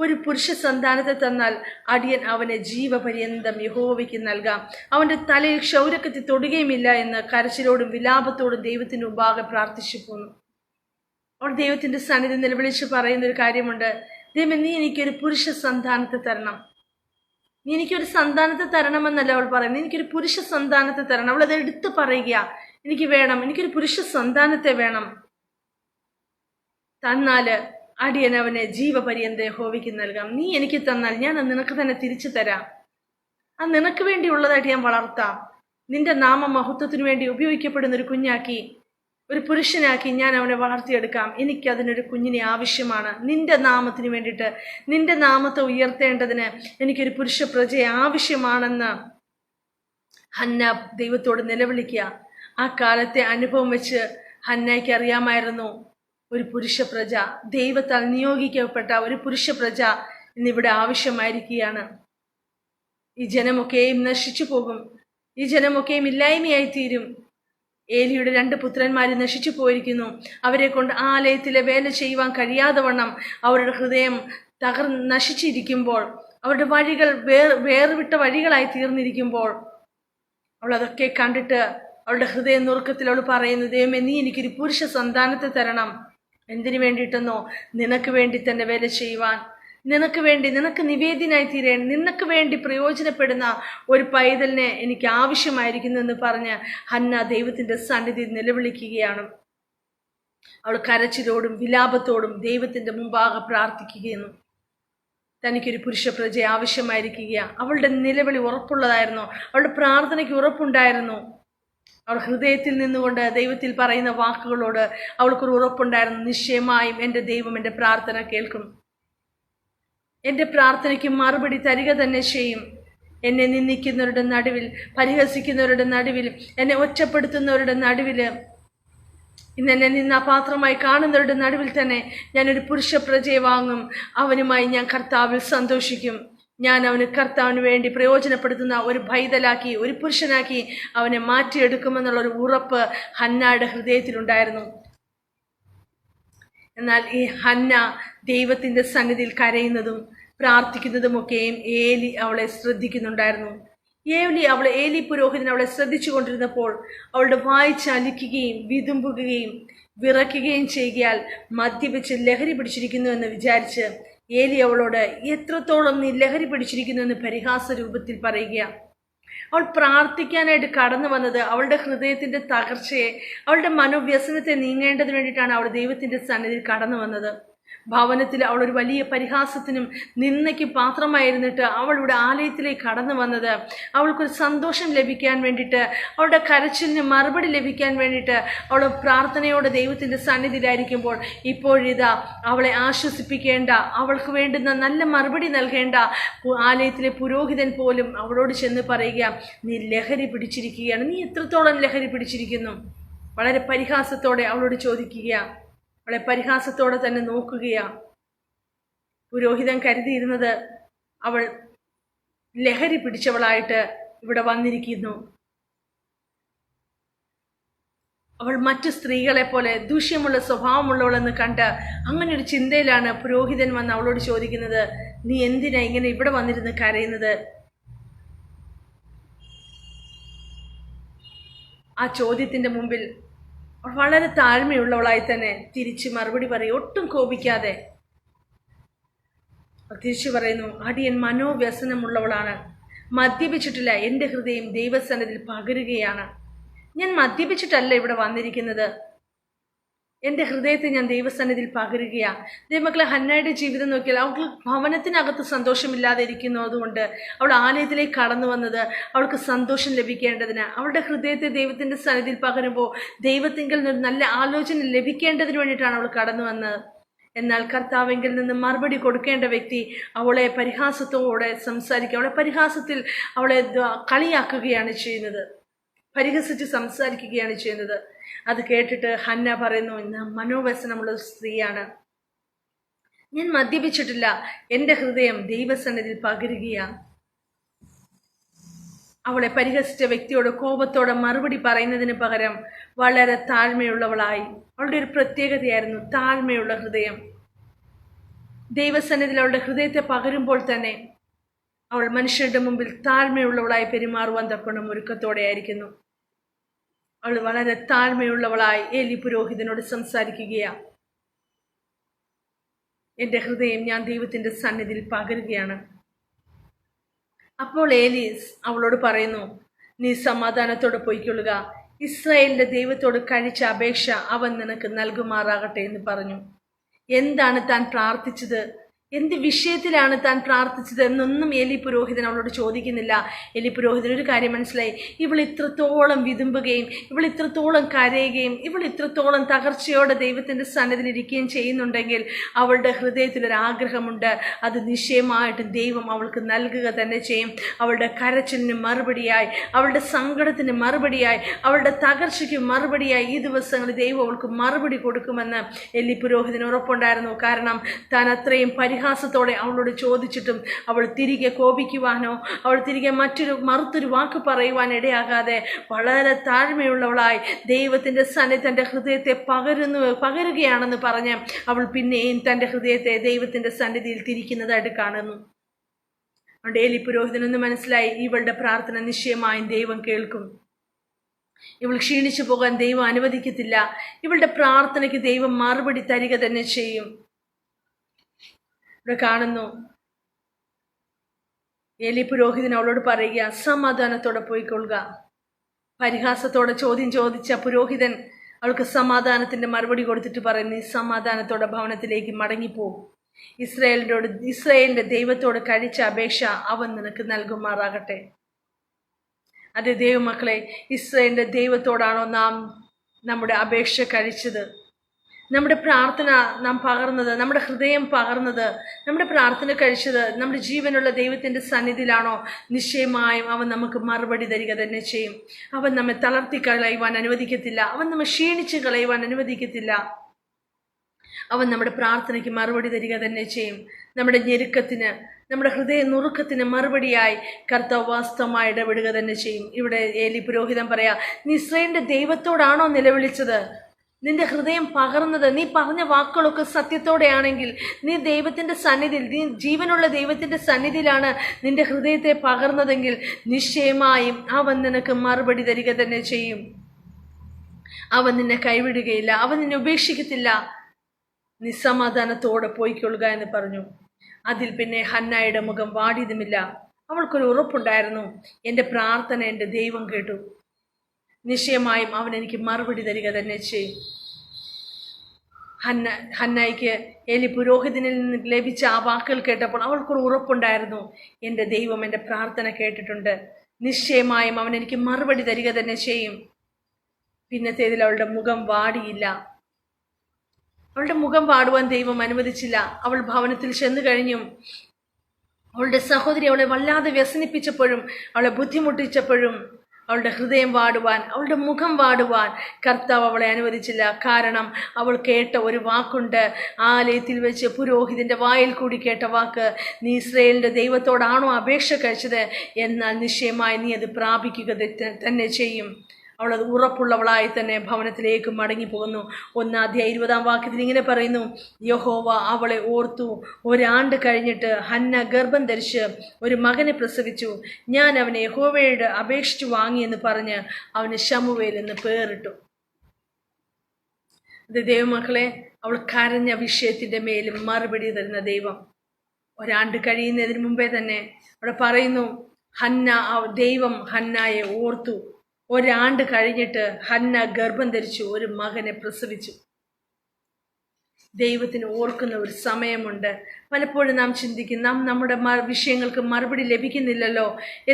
ഒരു പുരുഷ സന്താനത്തെ തന്നാൽ അടിയൻ അവനെ ജീവപര്യന്തം യഹോവയ്ക്ക് നൽകാം. അവന്റെ തലയിൽ ക്ഷൗരക്കത്തി തൊടുകയുമില്ല എന്ന് കരച്ചിലോടും വിലാപത്തോടും ദൈവത്തിന് മുമ്പാകെ പ്രാർത്ഥിച്ചു പോന്നു. അവൾ ദൈവത്തിന്റെ സന്നിധി നിലവിളിച്ച് പറയുന്നൊരു കാര്യമുണ്ട്. ദൈവമേ, നീ എനിക്കൊരു പുരുഷ സന്താനത്തെ തരണം. നീ എനിക്കൊരു സന്താനത്തെ തരണമെന്നല്ല അവൾ പറയുന്നത്, എനിക്കൊരു പുരുഷ സന്താനത്തെ തരണം. അവൾ അത് എടുത്തു പറയുക, എനിക്ക് വേണം, എനിക്കൊരു പുരുഷ സന്താനത്തെ വേണം. തന്നാല് അടിയൻ അവനെ ജീവപര്യന്തം യഹോവയ്ക്ക് നൽകാം. നീ എനിക്ക് തന്നാൽ ഞാൻ അത് നിനക്ക് തന്നെ തിരിച്ചു തരാം. അത് നിനക്ക് വേണ്ടിയുള്ളതായിട്ട് ഞാൻ വളർത്താം. നിന്റെ നാമമഹത്വത്തിനു വേണ്ടി ഉപയോഗിക്കപ്പെടുന്ന ഒരു കുഞ്ഞാക്കി, ഒരു പുരുഷനാക്കി ഞാൻ അവനെ വളർത്തിയെടുക്കാം. എനിക്കതിനൊരു കുഞ്ഞിനെ ആവശ്യമാണ്. നിന്റെ നാമത്തിന് വേണ്ടിയിട്ട്, നിന്റെ നാമത്തെ ഉയർത്തേണ്ടതിന് എനിക്കൊരു പുരുഷ പ്രജയെ ആവശ്യമാണെന്ന് ഹന്ന ദൈവത്തോട് നിലവിളിക്കുക. ആ കാലത്തെ അനുഭവം വെച്ച് ഹന്നയ്ക്ക് അറിയാമായിരുന്നു, ഒരു പുരുഷ പ്രജ, ദൈവത്താൽ നിയോഗിക്കപ്പെട്ട ഒരു പുരുഷ പ്രജ ഇന്നിവിടെ ആവശ്യമായിരിക്കുകയാണ്. ഈ ജനമൊക്കെയും നശിച്ചു പോകും, ഈ ജനമൊക്കെയും ഇല്ലായ്മയായി തീരും. ഏലിയുടെ 2 പുത്രന്മാർ നശിച്ചു പോയിരിക്കുന്നു. അവരെ കൊണ്ട് ആലയത്തിലെ വേല ചെയ്യുവാൻ കഴിയാതെ വണ്ണം അവരുടെ ഹൃദയം നശിച്ചിരിക്കുമ്പോൾ, അവരുടെ വഴികൾ വേർവിട്ട വഴികളായി തീർന്നിരിക്കുമ്പോൾ, അവൾ അതൊക്കെ കണ്ടിട്ട് അവളുടെ ഹൃദയ നുറുക്കത്തിൽ അവൾ പറയുന്നു, ദൈവമേ, നീ എനിക്കൊരു പുരുഷ സന്താനത്തെ തരണം. എന്തിനു വേണ്ടിയിട്ടെന്നോ, നിനക്ക് വേണ്ടി തന്നെ വേല ചെയ്യുവാൻ, നിനക്ക് വേണ്ടി, നിനക്ക് നിവേദ്യനായി തീരാൻ, നിനക്ക് വേണ്ടി പ്രയോജനപ്പെടുന്ന ഒരു പൈതലിനെ എനിക്ക് ആവശ്യമായിരിക്കുന്നു എന്ന് പറഞ്ഞ് ഹന്ന ദൈവത്തിന്റെ സന്നിധി നിലവിളിക്കുകയാണ്. അവൾ കരച്ചിലോടും വിലാപത്തോടും ദൈവത്തിന്റെ മുമ്പാകെ പ്രാർത്ഥിക്കുകയെന്നു. തനിക്കൊരു പുരുഷ പ്രജ ആവശ്യമായിരിക്കുക. അവളുടെ നിലവിളി ഉറപ്പുള്ളതായിരുന്നു, അവളുടെ പ്രാർത്ഥനയ്ക്ക് ഉറപ്പുണ്ടായിരുന്നു. അവൾ ഹൃദയത്തിൽ നിന്നുകൊണ്ട് ദൈവത്തിൽ പറയുന്ന വാക്കുകളോട് അവൾക്കൊരു ഉറപ്പുണ്ടായിരുന്നു, നിശ്ചയമായും എൻ്റെ ദൈവം എൻ്റെ പ്രാർത്ഥന കേൾക്കും, എൻ്റെ പ്രാർത്ഥനയ്ക്ക് മറുപടി തരിക തന്നെ ചെയ്യും. എന്നെ നിന്ദിക്കുന്നവരുടെ നടുവിൽ, പരിഹസിക്കുന്നവരുടെ നടുവിൽ, എന്നെ ഒറ്റപ്പെടുത്തുന്നവരുടെ നടുവിൽ, ഇന്നെന്നെ നിന്ന പാത്രമായി കാണുന്നവരുടെ നടുവിൽ തന്നെ ഞാനൊരു പുരുഷ പ്രജയെ വാങ്ങും. അവനുമായി ഞാൻ കർത്താവിൽ സന്തോഷിക്കും. ഞാൻ അവന് കർത്താവിന് വേണ്ടി പ്രയോജനപ്പെടുത്തുന്ന ഒരു പൈതലാക്കി, ഒരു പുരുഷനാക്കി അവനെ മാറ്റിയെടുക്കുമെന്നുള്ളൊരു ഉറപ്പ് ഹന്നയുടെ ഹൃദയത്തിലുണ്ടായിരുന്നു. എന്നാൽ ഈ ഹന്ന ദൈവത്തിന്റെ സന്നിധിയിൽ കരയുന്നതും പ്രാർത്ഥിക്കുന്നതുമൊക്കെയും ഏലി അവളെ ശ്രദ്ധിക്കുന്നുണ്ടായിരുന്നു. ഏലി പുരോഹിതൻ അവളെ ശ്രദ്ധിച്ചു കൊണ്ടിരുന്നപ്പോൾ അവളുടെ വായ് ചലിക്കുകയും വിതുമ്പുകയും വിറയ്ക്കുകയും ചെയ്യുകയാൽ മദ്യപിച്ച് ലഹരി പിടിച്ചിരിക്കുന്നു എന്ന് വിചാരിച്ച് ഏലി അവളോട് എത്രത്തോളം നീ ലഹരി പിടിച്ചിരിക്കുന്നു എന്ന് പരിഹാസ രൂപത്തിൽ പറയുക. അവൾ പ്രാർത്ഥിക്കാനായിട്ട് കടന്നു വന്നത് അവളുടെ ഹൃദയത്തിന്റെ തകർച്ചയെ, അവളുടെ മനോവ്യസനത്തെ നീങ്ങേണ്ടതിന് വേണ്ടിയിട്ടാണ് അവൾ ദൈവത്തിന്റെ സന്നിധിയിൽ കടന്നു വന്നത്. ഭവനത്തിൽ അവൾ ഒരു വലിയ പരിഹാസത്തിനും നിന്ദയ്ക്ക് പാത്രമായിരുന്നിട്ട് അവൾ ഇവിടെ ആലയത്തിലേക്ക് കടന്നു വന്നത് അവൾക്കൊരു സന്തോഷം ലഭിക്കാൻ വേണ്ടിയിട്ട്, അവളുടെ കരച്ചിലിന് മറുപടി ലഭിക്കാൻ വേണ്ടിയിട്ട് അവൾ പ്രാർത്ഥനയോടെ ദൈവത്തിൻ്റെ സന്നിധിയിലായിരിക്കുമ്പോൾ ഇപ്പോഴിതാ അവളെ ആശ്വസിപ്പിക്കേണ്ട, അവൾക്ക് വേണ്ടുന്ന നല്ല മറുപടി നൽകേണ്ട ആലയത്തിലെ പുരോഹിതൻ പോലും അവളോട് ചെന്ന് പറയുക, നീ ലഹരി പിടിച്ചിരിക്കുകയാണ്, നീ എത്രത്തോളം ലഹരി പിടിച്ചിരിക്കുന്നു? വളരെ പരിഹാസത്തോടെ അവളോട് ചോദിക്കുക, അവളെ പരിഹാസത്തോടെ തന്നെ നോക്കുകയാ. പുരോഹിതൻ കരുതിയിരുന്നത് അവൾ ലഹരി പിടിച്ചവളായിട്ട് ഇവിടെ വന്നിരിക്കുന്നു, അവൾ മറ്റു സ്ത്രീകളെ പോലെ ദൂഷ്യമുള്ള സ്വഭാവമുള്ളവളെന്ന് കണ്ട് അങ്ങനെ ഒരു ചിന്തയിലാണ് പുരോഹിതൻ വന്ന് അവളോട് ചോദിക്കുന്നത്, നീ എന്തിനാ ഇങ്ങനെ ഇവിടെ വന്നിരുന്ന് കരയുന്നത്? ആ ചോദ്യത്തിന്റെ മുമ്പിൽ വളരെ താഴ്മയുള്ളവളായി തന്നെ തിരിച്ച് മറുപടി പറയും, ഒട്ടും കോപിക്കാതെ തിരിച്ചു പറയുന്നു, അടിയൻ മനോവ്യസനമുള്ളവളാണ്, മദ്യപിച്ചിട്ടില്ല, എൻ്റെ ഹൃദയം ദൈവസന്നിധിയിൽ പകരുകയാണ്. ഞാൻ മദ്യപിച്ചിട്ടല്ല ഇവിടെ വന്നിരിക്കുന്നത്, എൻ്റെ ഹൃദയത്തെ ഞാൻ ദൈവസന്നിധിയിൽ പകരുകയാണ്. ദൈവമക്കളെ, ഹന്നയുടെ ജീവിതം നോക്കിയാൽ അവൾക്ക് ഭവനത്തിനകത്ത് സന്തോഷമില്ലാതെ ഇരിക്കുന്നതുകൊണ്ട് അവൾ ആലയത്തിലേക്ക് കടന്നു വന്നത് അവൾക്ക് സന്തോഷം ലഭിക്കേണ്ടതിന്, അവളുടെ ഹൃദയത്തെ ദൈവത്തിൻ്റെ സന്നിധിയിൽ പകരുമ്പോൾ ദൈവത്തിങ്കിൽ നിന്ന് നല്ല ആലോചന ലഭിക്കേണ്ടതിന് വേണ്ടിയിട്ടാണ് അവൾ കടന്നു വന്നത്. എന്നാൽ കർത്താവെങ്കിൽ നിന്ന് മറുപടി കൊടുക്കേണ്ട വ്യക്തി അവളെ പരിഹാസത്തോടെ സംസാരിക്കുക, അവളെ പരിഹാസത്തിൽ അവളെ കളിയാക്കുകയാണ് ചെയ്യുന്നത്, പരിഹസിച്ച് സംസാരിക്കുകയാണ് ചെയ്യുന്നത്. അത് കേട്ടിട്ട് ഹന്ന പറയുന്നു, ഇന്ന് മനോവ്യസനമുള്ള സ്ത്രീയാണ്, ഞാൻ മദ്യപിച്ചിട്ടില്ല, എൻ്റെ ഹൃദയം ദൈവസന്നിധിയിൽ പകരുകയാണ്. അവളെ പരിഹസിച്ച വ്യക്തിയോട് കോപത്തോടെ മറുപടി പറയുന്നതിന് പകരം വളരെ താഴ്മയുള്ളവളായി, അവളുടെ ഒരു പ്രത്യേകതയായിരുന്നു താഴ്മയുള്ള ഹൃദയം. ദൈവസന്നിധിയിൽ അവളുടെ ഹൃദയത്തെ പകരുമ്പോൾ തന്നെ അവൾ മനുഷ്യരുടെ മുമ്പിൽ താഴ്മയുള്ളവളായി പെരുമാറുവാൻ തക്കവണ്ണം ഒരുക്കത്തോടെ ആയിരിക്കുന്നു. അവൾ വളരെ താഴ്മയുള്ളവളായി ഏലി പുരോഹിതനോട് സംസാരിക്കുകയാണ്. എൻ്റെ ഹൃദയം ഞാൻ ദൈവത്തിൻ്റെ സന്നിധിയിൽ പകരുകയാണ്. അപ്പോൾ ഏലി അവളോട് പറയുന്നു, നീ സമാധാനത്തോടെ പൊയ്ക്കൊള്ളുക, ഇസ്രായേലിന്റെ ദൈവത്തോട് കഴിച്ച അപേക്ഷ അവൻ നിനക്ക് നൽകുമാറാകട്ടെ എന്ന് പറഞ്ഞു. എന്താണ് താൻ പ്രാർത്ഥിച്ചത്, എന്ത് വിഷയത്തിലാണ് താൻ പ്രാർത്ഥിച്ചത് എന്നൊന്നും ഏലി പുരോഹിതൻ അവളോട് ചോദിക്കുന്നില്ല. ഏലി പുരോഹിതൻ ഒരു കാര്യം മനസ്സിലായി, ഇവൾ ഇത്രത്തോളം വിതുമ്പുകയും ഇവൾ ഇത്രത്തോളം കരയുകയും ഇവൾ ഇത്രത്തോളം തകർച്ചയോടെ ദൈവത്തിൻ്റെ സന്നിധിയിൽ ഇരിക്കുകയും ചെയ്യുന്നുണ്ടെങ്കിൽ അവളുടെ ഹൃദയത്തിലൊരാഗ്രഹമുണ്ട്, അത് നിശ്ചയമായിട്ടും ദൈവം അവൾക്ക് നൽകുക തന്നെ ചെയ്യും. അവളുടെ കരച്ചിലിന് മറുപടിയായി, അവളുടെ സങ്കടത്തിന് മറുപടിയായി, അവളുടെ തകർച്ചയ്ക്ക് മറുപടിയായി ഈ ദിവസങ്ങളിൽ ദൈവം അവൾക്ക് മറുപടി കൊടുക്കുമെന്ന് ഏലി പുരോഹിതന് ഉറപ്പുണ്ടായിരുന്നു. കാരണം താൻ അത്രയും പരിഹാസത്തോടെ അവളോട് ചോദിച്ചിട്ടും അവൾ തിരികെ കോപിക്കുവാനോ അവൾ തിരികെ മറുത്തൊരു വാക്ക് പറയുവാൻ ഇടയാകാതെ വളരെ താഴ്മയുള്ളവളായി ദൈവത്തിൻ്റെ സന്നിധി തൻ്റെ ഹൃദയത്തെ പകരുകയാണെന്ന് പറഞ്ഞ് അവൾ പിന്നെയും തൻ്റെ ഹൃദയത്തെ ദൈവത്തിൻ്റെ സന്നിധിയിൽ തിരിക്കുന്നതായിട്ട് കാണുന്നു. അതുകൊണ്ട് ഏലി പുരോഹിതനെന്ന് മനസ്സിലായി, ഇവളുടെ പ്രാർത്ഥന നിശ്ചയമായും ദൈവം കേൾക്കും, ഇവൾ ക്ഷീണിച്ചു പോകാൻ ദൈവം അനുവദിക്കത്തില്ല, ഇവളുടെ പ്രാർത്ഥനയ്ക്ക് ദൈവം മറുപടി തരിക തന്നെ ചെയ്യും. ഇവിടെ കാണുന്നു, ഏലി പുരോഹിതൻ അവളോട് പറയുക, സമാധാനത്തോടെ പോയിക്കൊള്ളുക. പരിഹാസത്തോടെ ചോദ്യം ചോദിച്ച പുരോഹിതൻ അവൾക്ക് സമാധാനത്തിന്റെ മറുപടി കൊടുത്തിട്ട് പറയുന്നു, നീ സമാധാനത്തോടെ ഭവനത്തിലേക്ക് മടങ്ങിപ്പോ, ഇസ്രായേലിന്റെ ദൈവത്തോട് കഴിച്ച അപേക്ഷ അവൻ നിനക്ക് നൽകുമാറാകട്ടെ. അതെ ദൈവമക്കളെ, ഇസ്രായേലിന്റെ ദൈവത്തോടാണോ നാം നമ്മുടെ അപേക്ഷ കഴിച്ചത്? നമ്മുടെ പ്രാർത്ഥന നാം പകർന്നത്, നമ്മുടെ ഹൃദയം പകർന്നത്, നമ്മുടെ പ്രാർത്ഥന കഴിച്ചത് നമ്മുടെ ജീവനുള്ള ദൈവത്തിൻ്റെ സന്നിധിയിലാണോ? നിശ്ചയമായും അവൻ നമുക്ക് മറുപടി തരിക തന്നെ ചെയ്യും. അവൻ നമ്മെ തളർത്തി കളയുവാൻ അനുവദിക്കത്തില്ല, അവൻ നമ്മെ ക്ഷീണിച്ച് കളയുവാൻ അനുവദിക്കത്തില്ല. അവൻ നമ്മുടെ പ്രാർത്ഥനയ്ക്ക് മറുപടി തരിക തന്നെ ചെയ്യും. നമ്മുടെ ഞെരുക്കത്തിന്, നമ്മുടെ ഹൃദയ നുറുക്കത്തിന് മറുപടിയായി കർത്താവ് വാസ്തവമായി ഇടപെടുക തന്നെ ചെയ്യും. ഇവിടെ ഏലി പുരോഹിതൻ പറയാ, നീ ഇസ്രായേലിന്റെ ദൈവത്തോടാണോ നിലവിളിച്ചത്? നിന്റെ ഹൃദയം പകർന്നത്, നീ പറഞ്ഞ വാക്കുകളൊക്കെ സത്യത്തോടെയാണെങ്കിൽ, നീ ദൈവത്തിൻ്റെ സന്നിധിയിൽ, നീ ജീവനുള്ള ദൈവത്തിൻ്റെ സന്നിധിയിലാണ് നിന്റെ ഹൃദയത്തെ പകർന്നതെങ്കിൽ നിശ്ചയമായും അവൻ നിനക്ക് മറുപടി തരിക തന്നെ ചെയ്യും. അവൻ നിന്നെ കൈവിടുകയില്ല, അവൻ നിന്നെ ഉപേക്ഷിക്കത്തില്ല. നിസ്സമാധാനത്തോടെ പോയിക്കൊള്ളുക എന്ന് പറഞ്ഞു. അതിൽ പിന്നെ ഹന്നായുടെ മുഖം വാടിയതുമില്ല, അവൾക്കൊരു ഉറപ്പുണ്ടായിരുന്നു, എൻ്റെ പ്രാർത്ഥന എൻ്റെ ദൈവം കേട്ടു, നിശ്ചയമായും അവൻ എനിക്ക് മറുപടി തരിക തന്നെ ചെയ്യും. ഹന്നായിക്ക് ഏലി പുരോഹിതനിൽ നിന്ന് ലഭിച്ച ആ വാക്കുകൾ കേട്ടപ്പോൾ അവൾക്കൊരു ഉറപ്പുണ്ടായിരുന്നു, എൻ്റെ ദൈവം എൻ്റെ പ്രാർത്ഥന കേട്ടിട്ടുണ്ട്, നിശ്ചയമായും അവൻ എനിക്ക് മറുപടി തരിക തന്നെ ചെയ്യും. പിന്നത്തേതിൽ അവളുടെ മുഖം വാടിയില്ല. അവളുടെ മുഖം വാടുവാൻ ദൈവം അനുവദിച്ചില്ല. അവൾ ഭവനത്തിൽ ചെന്നു കഴിഞ്ഞും അവളുടെ സഹോദരി അവളെ വല്ലാതെ വ്യസനിപ്പിച്ചപ്പോഴും അവളെ ബുദ്ധിമുട്ടിച്ചപ്പോഴും അവളുടെ ഹൃദയം വാടുവാൻ, അവളുടെ മുഖം വാടുവാൻ കർത്താവ് അവളെ അനുവദിച്ചില്ല. കാരണം അവൾ കേട്ട ഒരു വാക്കുണ്ട്, ആലയത്തിൽ വെച്ച് പുരോഹിതന്റെ വായിൽ കൂടി കേട്ട വാക്ക്, നീ ഇസ്രായേലിന്റെ ദൈവത്തോടാണോ അപേക്ഷ കഴിച്ചത്, എന്നാൽ നിശ്ചയമായി നീ അത് പ്രാപിക്കുക തന്നെ ചെയ്യും. അവളത് ഉറപ്പുള്ളവളായി തന്നെ ഭവനത്തിലേക്ക് മടങ്ങിപ്പോകുന്നു. 1:20 ഇങ്ങനെ പറയുന്നു, യഹോവ അവളെ ഓർത്തു. ഒരാണ്ട് കഴിഞ്ഞിട്ട് ഹന്ന ഗർഭം ധരിച്ച് ഒരു മകനെ പ്രസവിച്ചു. ഞാൻ അവനെ യഹോവയോട് അപേക്ഷിച്ചു വാങ്ങിയെന്ന് പറഞ്ഞ് അവന് ശമൂവേൽ എന്ന് പേരിട്ടു. അത് ദൈവമക്കളെ, അവൾ കരഞ്ഞ വിഷയത്തിന്റെ മേലും മറുപടി തരുന്ന ദൈവം. ഒരാണ്ട് കഴിയുന്നതിന് മുമ്പേ തന്നെ അവിടെ പറയുന്നു, ദൈവം ഹന്നായെ ഓർത്തു. ഒരാണ്ട് കഴിഞ്ഞിട്ട് ഹന്ന ഗർഭം ധരിച്ചു, ഒരു മകനെ പ്രസവിച്ചു. ദൈവത്തിന് ഓർക്കുന്ന ഒരു സമയമുണ്ട്. പലപ്പോഴും നാം ചിന്തിക്കും, നമ്മുടെ വിഷയങ്ങൾക്ക് മറുപടി ലഭിക്കുന്നില്ലല്ലോ,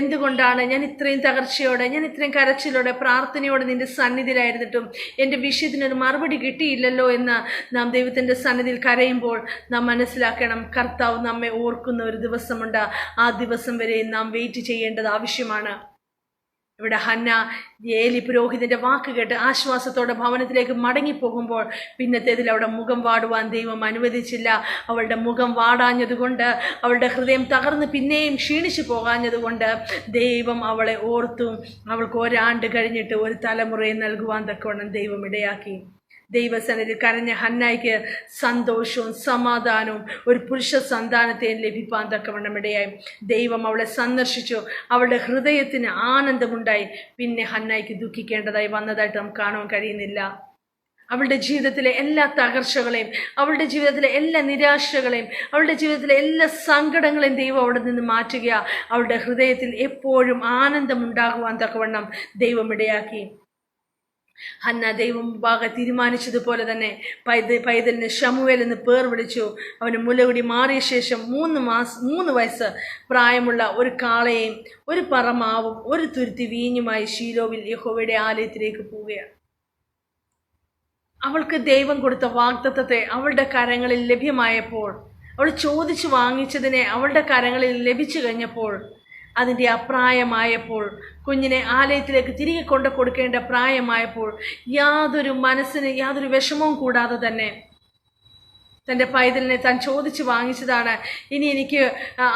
എന്തുകൊണ്ടാണ് ഞാൻ ഇത്രയും തകർച്ചയോടെ, ഞാൻ ഇത്രയും കരച്ചിലോടെ, പ്രാർത്ഥനയോടെ നിന്റെ സന്നിധിയിലായിരുന്നിട്ടും എൻ്റെ വിഷയത്തിനൊരു മറുപടി കിട്ടിയില്ലല്ലോ എന്ന് നാം ദൈവത്തിൻ്റെ സന്നിധിയിൽ കരയുമ്പോൾ നാം മനസ്സിലാക്കണം, കർത്താവ് നമ്മെ ഓർക്കുന്ന ഒരു ദിവസമുണ്ട്. ആ ദിവസം വരെ നാം വെയിറ്റ് ചെയ്യേണ്ടത് ആവശ്യമാണ്. ഇവിടെ ഹന്ന ഏലി പുരോഹിതന്റെ വാക്ക് കേട്ട് ആശ്വാസത്തോടെ ഭവനത്തിലേക്ക് മടങ്ങിപ്പോകുമ്പോൾ പിന്നത്തേതിൽ അവളുടെ മുഖം വാടുവാൻ ദൈവം അനുവദിച്ചില്ല. അവളുടെ മുഖം വാടാഞ്ഞതുകൊണ്ട്, അവളുടെ ഹൃദയം തകർന്ന് പിന്നെയും ക്ഷീണിച്ചു പോകാഞ്ഞതുകൊണ്ട് ദൈവം അവളെ ഓർത്തു. അവൾക്ക് ഒരാണ്ട് കഴിഞ്ഞിട്ട് ഒരു തലമുറയെ നൽകുവാൻ തക്കവണ്ണം ദൈവം ഇടയാക്കി. ദൈവസന്നിധി കരഞ്ഞ ഹന്നായിക്ക് സന്തോഷവും സമാധാനവും ഒരു പുരുഷ സന്താനത്തെയും ലഭിപ്പാൻ തക്കവണ്ണം ഇടയായി. ദൈവം അവളെ സന്ദർശിച്ചു. അവളുടെ ഹൃദയത്തിന് ആനന്ദമുണ്ടായി. പിന്നെ ഹന്നായിക്ക് ദുഃഖിക്കേണ്ടതായി വന്നതായിട്ട് നമുക്ക് കാണുവാൻ കഴിയുന്നില്ല. അവളുടെ ജീവിതത്തിലെ എല്ലാ തകർച്ചകളെയും, അവളുടെ ജീവിതത്തിലെ എല്ലാ നിരാശകളെയും, അവളുടെ ജീവിതത്തിലെ എല്ലാ സങ്കടങ്ങളെയും ദൈവം അവിടെ നിന്ന് മാറ്റുക. അവളുടെ ഹൃദയത്തിൽ എപ്പോഴും ആനന്ദമുണ്ടാകുവാൻ തക്കവണ്ണം ദൈവം ഇടയാക്കി. ഹന്ന ദൈവം മുമ്പാകെ തീരുമാനിച്ചതുപോലെ തന്നെ പൈതലിന് ശമൂവേൽ എന്ന് പേർ വിളിച്ചു. അവന് മുലകുടി മാറിയ ശേഷം 3 വയസ്സ് പ്രായമുള്ള ഒരു കാളയെയും ഒരു പറമാവും ഒരു തുരുത്തി വീഞ്ഞുമായി ശീലോവിൽ യഹോവയുടെ ആലയത്തിലേക്ക് പോവുകയാണ്. അവൾക്ക് ദൈവം കൊടുത്ത വാഗ്ദത്തത്തെ അവളുടെ കരങ്ങളിൽ ലഭ്യമായപ്പോൾ, അവൾ ചോദിച്ചു വാങ്ങിച്ചതിനെ അവളുടെ കരങ്ങളിൽ ലഭിച്ചു കഴിഞ്ഞപ്പോൾ, അതിൻ്റെ അപ്രായമായപ്പോൾ, കുഞ്ഞിനെ ആലയത്തിലേക്ക് തിരികെ കൊണ്ടു കൊടുക്കേണ്ട പ്രായമായപ്പോൾ, മനസ്സിന് യാതൊരു വിഷമവും കൂടാതെ തന്നെ തൻ്റെ പൈതലിനെ താൻ ചോദിച്ചു വാങ്ങിച്ചതാണ്. ഇനി എനിക്ക്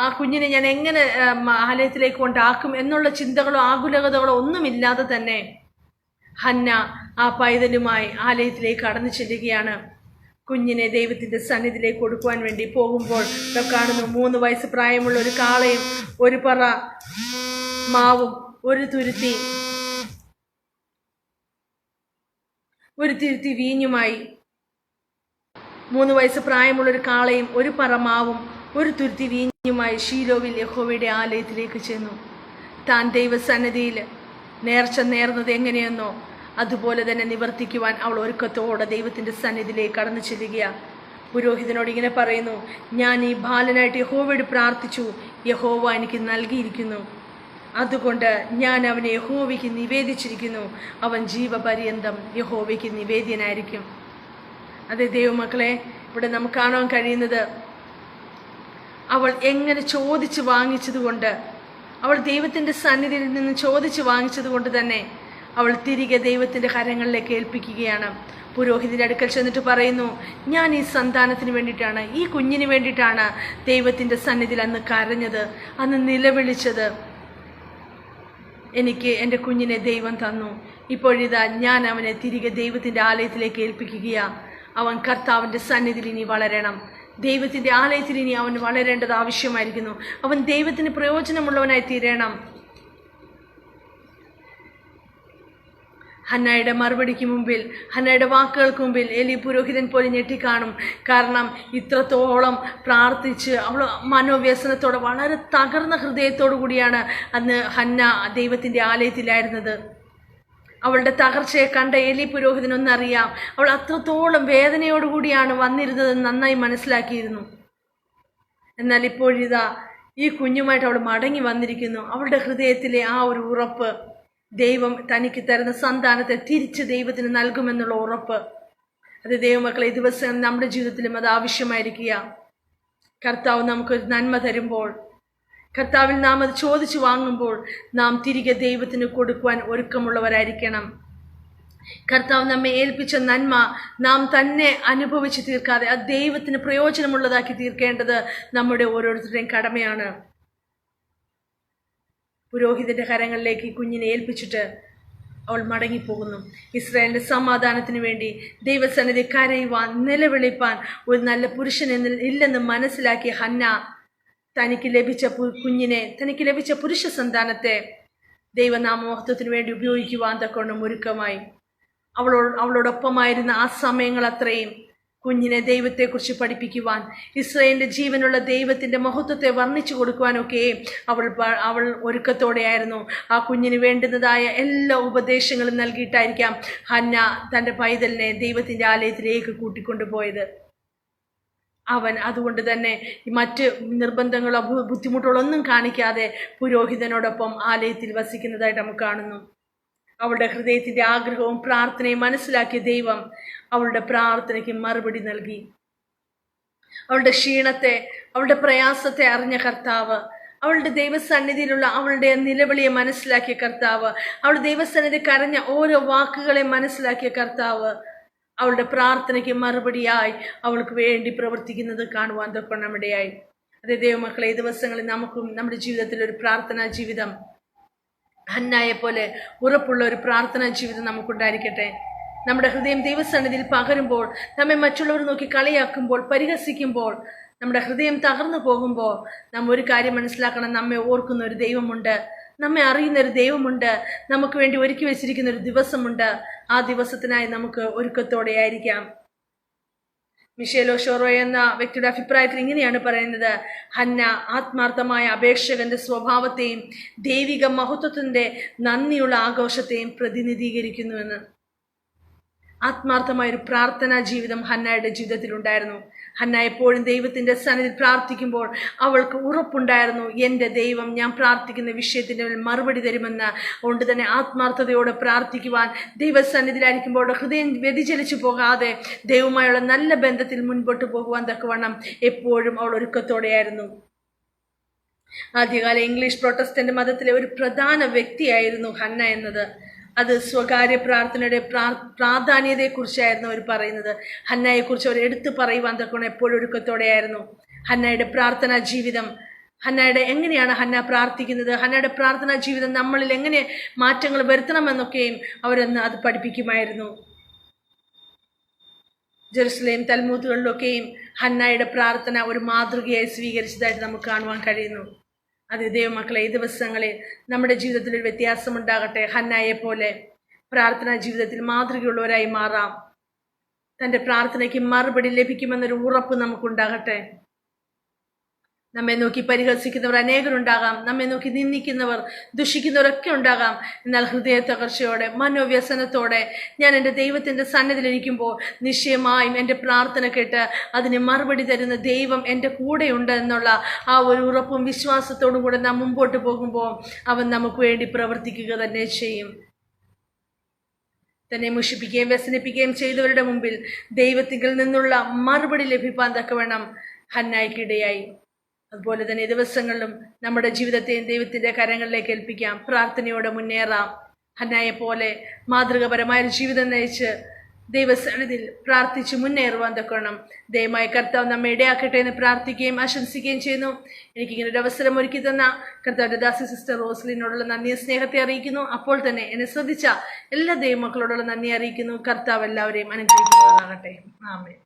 ആ കുഞ്ഞിനെ ഞാൻ എങ്ങനെ ആലയത്തിലേക്ക് കൊണ്ടാക്കും എന്നുള്ള ചിന്തകളോ ആകുലതകളോ ഒന്നുമില്ലാതെ തന്നെ ഹന്ന ആ പൈതലുമായി ആലയത്തിലേക്ക് കടന്നു ചെല്ലുകയാണ്. കുഞ്ഞിനെ ദൈവത്തിൻ്റെ സന്നിധിയിലേക്ക് കൊടുക്കുവാൻ വേണ്ടി പോകുമ്പോൾ കാണുന്നു, 3 വയസ്സ് പ്രായമുള്ള ഒരു കാളയും ഒരു പറ മാവും ഒരു തുരുത്തി വീഞ്ഞുമായി. 3 വയസ്സ് പ്രായമുള്ള ഒരു കാളയും ഒരു പറ മാവും ഒരു തുരുത്തി വീഞ്ഞുമായി ശീലോവിൽ യഹോവയുടെ ആലയത്തിലേക്ക് ചെന്നു. താൻ ദൈവസന്നിധിയിൽ നേർച്ച നേർന്നത് എങ്ങനെയെന്നോ അതുപോലെ തന്നെ നിവർത്തിക്കുവാൻ അവൾ ഒരുക്കത്തോടെ ദൈവത്തിൻ്റെ സന്നിധിയിലേക്ക് കടന്നു ചെല്ലുകയാണ്. പുരോഹിതനോട് ഇങ്ങനെ പറയുന്നു, ഞാൻ ഈ ബാലനായിട്ട് യഹോവയോട് പ്രാർത്ഥിച്ചു, യഹോവ എനിക്ക് നൽകിയിരിക്കുന്നു, അതുകൊണ്ട് ഞാൻ അവനെ യഹോവയ്ക്ക് നിവേദിച്ചിരിക്കുന്നു. അവൻ ജീവപര്യന്തം യഹോവയ്ക്ക് നിവേദ്യനായിരിക്കും. അതെ ദൈവമക്കളെ, ഇവിടെ നമുക്ക് കാണാൻ കഴിയുന്നത്, അവൾ എങ്ങനെ ചോദിച്ച് വാങ്ങിച്ചതുകൊണ്ട്, അവൾ ദൈവത്തിൻ്റെ സന്നിധിയിൽ നിന്ന് ചോദിച്ച് വാങ്ങിച്ചത് കൊണ്ട് തന്നെ അവൾ തിരികെ ദൈവത്തിൻ്റെ കരങ്ങളിലേക്ക് ഏൽപ്പിക്കുകയാണ്. പുരോഹിതൻ്റെ അടുക്കൽ ചെന്നിട്ട് പറയുന്നു, ഞാൻ ഈ സന്താനത്തിന് വേണ്ടിയിട്ടാണ്, ഈ കുഞ്ഞിന് വേണ്ടിയിട്ടാണ് ദൈവത്തിൻ്റെ സന്നിധിയിൽ അന്ന് കരഞ്ഞത്, അന്ന് നിലവിളിച്ചത്. എനിക്ക് എൻ്റെ കുഞ്ഞിനെ ദൈവം തന്നു. ഇപ്പോഴിതാ ഞാൻ അവനെ തിരികെ ദൈവത്തിൻ്റെ ആലയത്തിലേക്ക് ഏൽപ്പിക്കുകയാണ്. അവൻ കർത്താവിൻ്റെ സന്നിധിയിൽ ഇനി വളരണം. ദൈവത്തിൻ്റെ ആലയത്തിൽ ഇനി അവൻ വളരേണ്ടത് ആവശ്യമായിരിക്കുന്നു. അവൻ ദൈവത്തിന് പ്രയോജനമുള്ളവനായി തീരണം. ഹന്നായുടെ മറുപടിക്ക് മുമ്പിൽ, ഹന്നയുടെ വാക്കുകൾക്ക് മുമ്പിൽ ഏലി പുരോഹിതൻ പോലും ഞെട്ടിക്കാണും. കാരണം ഇത്രത്തോളം പ്രാർത്ഥിച്ച് അവൾ മനോവ്യസനത്തോടെ വളരെ തകർന്ന ഹൃദയത്തോടു കൂടിയാണ് അന്ന് ഹന്ന ദൈവത്തിൻ്റെ ആലയത്തിലായിരുന്നത്. അവളുടെ തകർച്ചയെ കണ്ട ഏലി പുരോഹിതനൊന്നറിയാം, അവൾ അത്രത്തോളം വേദനയോടുകൂടിയാണ് വന്നിരുന്നതെന്ന് നന്നായി മനസ്സിലാക്കിയിരുന്നു. എന്നാൽ ഇപ്പോഴിതാ ഈ കുഞ്ഞുമായിട്ട് അവൾ മടങ്ങി വന്നിരിക്കുന്നു. അവളുടെ ഹൃദയത്തിലെ ആ ഒരു ഉറപ്പ്, ദൈവം തനിക്ക് തരുന്ന സന്താനത്തെ തിരിച്ച് ദൈവത്തിന് നൽകുമെന്നുള്ള ഉറപ്പ്, അത് ദൈവമക്കളെ ഈ ദിവസം നമ്മുടെ ജീവിതത്തിലും അത് ആവശ്യമായിരിക്കുക. കർത്താവ് നമുക്കൊരു നന്മ തരുമ്പോൾ, കർത്താവിൽ നാം അത് ചോദിച്ചു വാങ്ങുമ്പോൾ നാം തിരികെ ദൈവത്തിന് കൊടുക്കുവാൻ ഒരുക്കമുള്ളവരായിരിക്കണം. കർത്താവ് നമ്മെ ഏൽപ്പിച്ച നന്മ നാം തന്നെ അനുഭവിച്ച് തീർക്കാതെ അത് ദൈവത്തിന് പ്രയോജനമുള്ളതാക്കി തീർക്കേണ്ടത് നമ്മുടെ ഓരോരുത്തരുടെയും കടമയാണ്. പുരോഹിതന്റെ കരങ്ങളിലേക്ക് ഈ കുഞ്ഞിനെ ഏൽപ്പിച്ചിട്ട് അവൾ മടങ്ങിപ്പോകുന്നു. ഇസ്രായേലിന്റെ സമാധാനത്തിന് വേണ്ടി ദൈവസന്നിധി കരയുവാൻ, നിലവിളിപ്പാൻ ഒരു നല്ല പുരുഷൻ ഇല്ലെന്ന് മനസ്സിലാക്കിയ ഹന്ന തനിക്ക് ലഭിച്ച കുഞ്ഞിനെ, തനിക്ക് ലഭിച്ച പുരുഷ സന്താനത്തെ ദൈവനാമോഹത്വത്തിന് വേണ്ടി ഉപയോഗിക്കുവാൻ തക്കവണ്ണം ഒരുക്കമായി. അവളോടൊപ്പമായിരുന്ന ആ സമയങ്ങൾ അത്രയും കുഞ്ഞിനെ ദൈവത്തെക്കുറിച്ച് പഠിപ്പിക്കുവാൻ, ഇസ്രായേലിന്റെ ജീവനുള്ള ദൈവത്തിന്റെ മഹത്വത്തെ വർണ്ണിച്ചു കൊടുക്കുവാനൊക്കെ അവൾ ഒരുക്കത്തോടെയായിരുന്നു. ആ കുഞ്ഞിന് വേണ്ടുന്നതായ എല്ലാ ഉപദേശങ്ങളും നൽകിയിട്ടായിരിക്കാം ഹന്ന തൻ്റെ പൈതലിനെ ദൈവത്തിന്റെ ആലയത്തിലേക്ക് കൂട്ടിക്കൊണ്ടുപോയത്. അവൻ അതുകൊണ്ട് തന്നെ മറ്റ് നിർബന്ധങ്ങളോ ബുദ്ധിമുട്ടുകളോ ഒന്നും കാണിക്കാതെ പുരോഹിതനോടൊപ്പം ആലയത്തിൽ വസിക്കുന്നതായിട്ട് നമുക്ക് കാണുന്നു. അവളുടെ ഹൃദയത്തിന്റെ ആഗ്രഹവും പ്രാർത്ഥനയും മനസ്സിലാക്കിയ ദൈവം അവളുടെ പ്രാർത്ഥനയ്ക്ക് മറുപടി നൽകി. അവളുടെ ക്ഷീണത്തെ, അവളുടെ പ്രയാസത്തെ അറിഞ്ഞ കർത്താവ്, അവളുടെ ദൈവസന്നിധിയിലുള്ള അവളുടെ നിലവിളിയെ മനസ്സിലാക്കിയ കർത്താവ്, അവളുടെ ദൈവസന്നിധി കരഞ്ഞ ഓരോ വാക്കുകളെ മനസ്സിലാക്കിയ കർത്താവ് അവളുടെ പ്രാർത്ഥനയ്ക്ക് മറുപടിയായി അവൾക്ക് വേണ്ടി പ്രവർത്തിക്കുന്നത് കാണുവാൻ തൊക്കൊണ്ടമിടയായി. അതേ ദൈവമക്കളെ, ഈ ദിവസങ്ങളിൽ നമുക്കും നമ്മുടെ ജീവിതത്തിൽ ഒരു പ്രാർത്ഥനാ ജീവിതം, ഹന്നയെ പോലെ ഉറപ്പുള്ള ഒരു പ്രാർത്ഥനാ ജീവിതം നമുക്കുണ്ടായിരിക്കട്ടെ. നമ്മുടെ ഹൃദയം ദൈവസന്നിധിയിൽ പകരുമ്പോൾ, നമ്മെ മറ്റുള്ളവർ നോക്കി കളിയാക്കുമ്പോൾ, പരിഹസിക്കുമ്പോൾ, നമ്മുടെ ഹൃദയം തകർന്നു പോകുമ്പോൾ നാം ഒരു കാര്യം മനസ്സിലാക്കണം: നമ്മെ ഓർക്കുന്ന ഒരു ദൈവമുണ്ട്, നമ്മെ അറിയുന്ന ഒരു ദൈവമുണ്ട്, നമുക്ക് വേണ്ടി ഒരുക്കി വെച്ചിരിക്കുന്ന ഒരു ദിവസമുണ്ട്. ആ ദിവസത്തിനായി നമുക്ക് ഒരുക്കത്തോടെ ആയിരിക്കാം. മിഷേൽ ഓഷോറോ എന്ന വ്യക്തിയുടെ അഭിപ്രായത്തിൽ ഇങ്ങനെയാണ് പറയുന്നത്: ഹന്ന ആത്മാർത്ഥമായ അപേക്ഷകന്റെ സ്വഭാവത്തെയും ദൈവിക മഹത്വത്തിന്റെ നന്ദിയുള്ള ആഘോഷത്തെയും പ്രതിനിധീകരിക്കുന്നുവെന്ന്. ആത്മാർത്ഥമായൊരു പ്രാർത്ഥനാ ജീവിതം ഹന്നയുടെ ജീവിതത്തിൽ ഉണ്ടായിരുന്നു. ഹന്ന എപ്പോഴും ദൈവത്തിന്റെ സന്നിധിയിൽ പ്രാർത്ഥിക്കുമ്പോൾ അവൾക്ക് ഉറപ്പുണ്ടായിരുന്നു, എൻ്റെ ദൈവം ഞാൻ പ്രാർത്ഥിക്കുന്ന വിഷയത്തിൻ്റെ മേൽ മറുപടി തരുമെന്ന്. അതുകൊണ്ട് തന്നെ ആത്മാർത്ഥതയോടെ പ്രാർത്ഥിക്കുവാൻ, ദൈവസന്നിധിയിലായിരിക്കുമ്പോൾ ഹൃദയം വ്യതിചലിച്ചു പോകാതെ ദൈവവുമായുള്ള നല്ല ബന്ധത്തിൽ മുൻപോട്ട് പോകുവാൻ തക്കവണ്ണം എപ്പോഴും അവൾ ഒരുക്കത്തോടെയായിരുന്നു. ആദ്യകാല ഇംഗ്ലീഷ് പ്രൊട്ടസ്റ്റന്റ് മതത്തിലെ ഒരു പ്രധാന വ്യക്തിയായിരുന്നു ഹന്ന എന്നത്. അത് സ്വകാര്യ പ്രാർത്ഥനയുടെ പ്രാധാന്യതയെക്കുറിച്ചായിരുന്നു അവർ പറയുന്നത്. ഹന്നയെക്കുറിച്ച് അവർ എടുത്തു പറയുവാൻ തക്കണം എപ്പോഴും ഒരുക്കത്തോടെയായിരുന്നു. ഹന്നയുടെ പ്രാർത്ഥനാ ജീവിതം, എങ്ങനെയാണ് ഹന്ന പ്രാർത്ഥിക്കുന്നത്, ഹന്നയുടെ പ്രാർത്ഥനാ ജീവിതം നമ്മളിൽ എങ്ങനെ മാറ്റങ്ങൾ വരുത്തണമെന്നൊക്കെയും അവരന്ന് അത് പഠിപ്പിക്കുമായിരുന്നു. ജെറുസലേം തൽമൂത്തുകളിലൊക്കെയും ഹന്നയുടെ പ്രാർത്ഥന ഒരു മാതൃകയായി സ്വീകരിച്ചതായിട്ട് നമുക്ക് കാണുവാൻ കഴിയുന്നു. അത് ദൈവമക്കളെ, ഈ ദിവസങ്ങളിൽ നമ്മുടെ ജീവിതത്തിൽ ഒരു വ്യത്യാസമുണ്ടാകട്ടെ. ഹന്നയെ പോലെ പ്രാർത്ഥനാ ജീവിതത്തിൽ മാതൃകയുള്ളവരായി മാറാം. തൻ്റെ പ്രാർത്ഥനയ്ക്ക് മറുപടി ലഭിക്കുമെന്നൊരു ഉറപ്പ് നമുക്കുണ്ടാകട്ടെ. നമ്മെ നോക്കി പരിഹസിക്കുന്നവർ അനേകരുണ്ടാകാം, നമ്മെ നോക്കി നിന്ദിക്കുന്നവർ, ദുഷിക്കുന്നവരൊക്കെ ഉണ്ടാകാം. എന്നാൽ ഹൃദയ തകർച്ചയോടെ, മനോവ്യസനത്തോടെ ഞാൻ എൻ്റെ ദൈവത്തിൻ്റെ സന്നിധിയിലിരിക്കുമ്പോൾ നിശ്ചയമായും എൻ്റെ പ്രാർത്ഥന കേട്ട് അതിന് മറുപടി തരുന്ന ദൈവം എൻ്റെ കൂടെയുണ്ട് എന്നുള്ള ആ ഒരു ഉറപ്പും വിശ്വാസത്തോടും കൂടെ നാം മുമ്പോട്ട് പോകുമ്പോൾ അവൻ നമുക്ക് വേണ്ടി പ്രവർത്തിക്കുക തന്നെ ചെയ്യും. തന്നെ മുഷിപ്പിക്കുകയും വ്യസനിപ്പിക്കുകയും ചെയ്തവരുടെ മുമ്പിൽ ദൈവത്തിൽ നിന്നുള്ള മറുപടി ലഭിപ്പാൻ തക്കവണ്ണം ഹന്നയ്ക്കിടയായി. അതുപോലെ തന്നെ ദിവസങ്ങളിലും നമ്മുടെ ജീവിതത്തെയും ദൈവത്തിൻ്റെ കരങ്ങളിലേക്ക് ഏൽപ്പിക്കാം. പ്രാർത്ഥനയോടെ മുന്നേറാം. ഹന്നയെ പോലെ മാതൃകപരമായൊരു ജീവിതം നയിച്ച് ദൈവസന്നിധിയിൽ പ്രാർത്ഥിച്ച് മുന്നേറുവാൻ തക്കണം ദയമായി കർത്താവ് നമ്മെ ഇടയാക്കട്ടെ എന്ന് പ്രാർത്ഥിക്കുകയും ആശംസിക്കുകയും ചെയ്യുന്നു. എനിക്കിങ്ങനെ ഒരു അവസരം ഒരുക്കി തന്ന കർത്താവിൻ്റെ ദാസി സിസ്റ്റർ റോസ്ലിനോടുള്ള നന്ദി സ്നേഹത്തെ അറിയിക്കുന്നു. അപ്പോൾ തന്നെ എന്നെ ശ്രദ്ധിച്ച എല്ലാ ദൈവമക്കളോടുള്ള നന്ദി അറിയിക്കുന്നു. കർത്താവ് എല്ലാവരെയും അനുഗ്രഹിക്കുവാനാകട്ടെ. ആമേൻ.